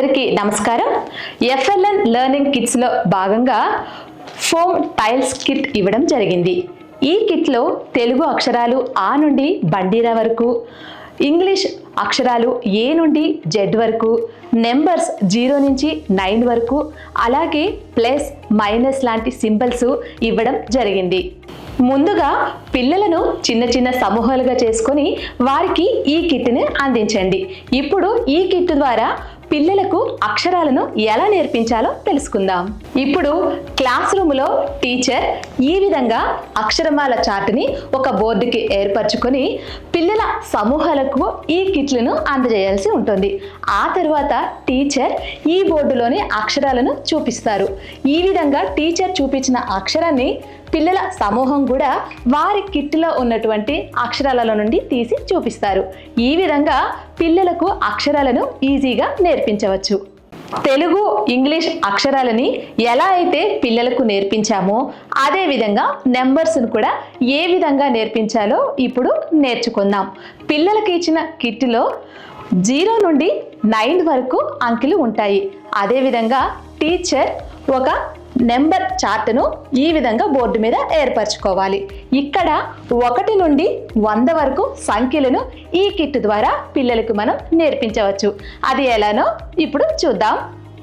అందరికీ నమస్కారం. FLN learning kits లో భాగంగా ఫోమ్ టైల్స్ కిట్ ఇవ్వడం జరిగింది. ఈ కిట్ లో తెలుగు అక్షరాలు ఆ నుండి బండిరా వరకు, ఇంగ్లీష్ అక్షరాలు ఏ నుండి జెడ్ వరకు, నెంబర్స్ 0 నుంచి 9 వరకు, అలాగే ప్లస్ మైనస్ లాంటి సింబల్స్ ఇవ్వడం జరిగింది. ముందుగా పిల్లలను చిన్న చిన్న సమూహాలుగా చేసుకొని వారికి ఈ కిట్ని అందించండి. ఇప్పుడు ఈ కిట్ ద్వారా పిల్లలకు అక్షరాలను ఎలా నేర్పించాలో తెలుసుకుందాం. ఇప్పుడు క్లాస్ రూమ్లో టీచర్ ఈ విధంగా అక్షరమాల చార్ట్ని ఒక బోర్డుకి ఏర్పరచుకొని పిల్లల సమూహాలకు ఈ కిట్లను అందజేయాల్సి ఉంటుంది. ఆ తర్వాత టీచర్ ఈ బోర్డులోని అక్షరాలను చూపిస్తారు. ఈ విధంగా టీచర్ చూపించిన అక్షరాన్ని పిల్లల సమూహం కూడా వారి కిట్లో ఉన్నటువంటి అక్షరాల నుండి తీసి చూపిస్తారు. ఈ విధంగా పిల్లలకు అక్షరాలను ఈజీగా నేర్పించవచ్చు. తెలుగు, ఇంగ్లీష్ అక్షరాలని ఎలా అయితే పిల్లలకు నేర్పించామో అదే విధంగా నెంబర్స్ను కూడా ఏ విధంగా నేర్పించాలో ఇప్పుడు నేర్చుకుందాం. పిల్లలకి ఇచ్చిన కిట్లో 0 నుండి 9 వరకు అంకెలు ఉంటాయి. అదేవిధంగా టీచర్ ఒక నెంబర్ చార్ట్ను ఈ విధంగా బోర్డు మీద ఏర్పరచుకోవాలి. ఇక్కడ 1 నుండి 100 వరకు సంఖ్యలను ఈ కిట్ ద్వారా పిల్లలకు మనం నేర్పించవచ్చు. అది ఎలానో ఇప్పుడు చూద్దాం.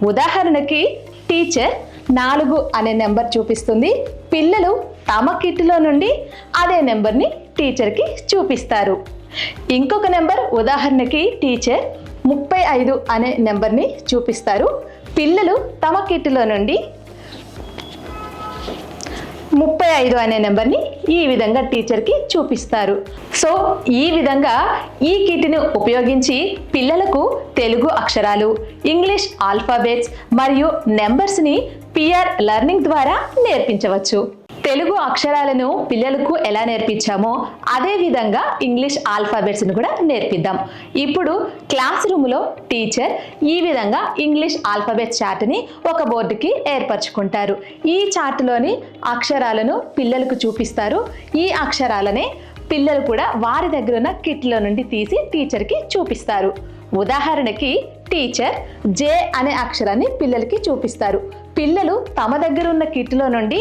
ఉదాహరణకి టీచర్ 4 అనే నెంబర్ చూపిస్తుంది. పిల్లలు తమ కిట్లో నుండి అదే నెంబర్ని టీచర్కి చూపిస్తారు. ఇంకొక నెంబర్ ఉదాహరణకి టీచర్ 35 అనే నెంబర్ని చూపిస్తారు. పిల్లలు తమ కిట్లో నుండి 35 అనే నెంబర్ని ఈ విధంగా టీచర్కి చూపిస్తారు. సో ఈ విధంగా ఈ కిట్ని ఉపయోగించి పిల్లలకు తెలుగు అక్షరాలు, ఇంగ్లీష్ ఆల్ఫాబెట్స్ మరియు నెంబర్స్ని PR లెర్నింగ్ ద్వారా నేర్పించవచ్చు. తెలుగు అక్షరాలను పిల్లలకు ఎలా నేర్పించామో అదే విధంగా ఇంగ్లీష్ ఆల్ఫాబెట్స్ని కూడా నేర్పిద్దాం. ఇప్పుడు క్లాస్ రూమ్లో టీచర్ ఈ విధంగా ఇంగ్లీష్ ఆల్ఫాబెట్స్ చార్ట్ని ఒక బోర్డుకి ఏర్పరచుకుంటారు. ఈ చార్ట్లోని అక్షరాలను పిల్లలకు చూపిస్తారు. ఈ అక్షరాలనే పిల్లలు కూడా వారి దగ్గర ఉన్న కిట్లో నుండి తీసి టీచర్కి చూపిస్తారు. ఉదాహరణకి టీచర్ J అనే అక్షరాన్ని పిల్లలకి చూపిస్తారు. పిల్లలు తమ దగ్గర ఉన్న కిట్లో నుండి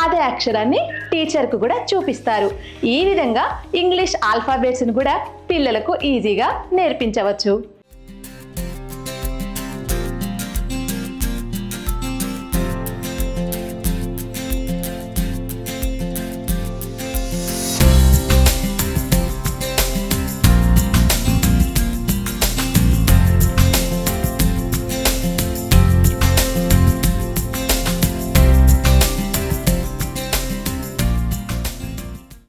అదే అక్షరాన్ని టీచర్కు కూడా చూపిస్తారు. ఈ విధంగా ఇంగ్లీష్ ఆల్ఫాబెట్స్ని కూడా పిల్లలకు ఈజీగా నేర్పించవచ్చు.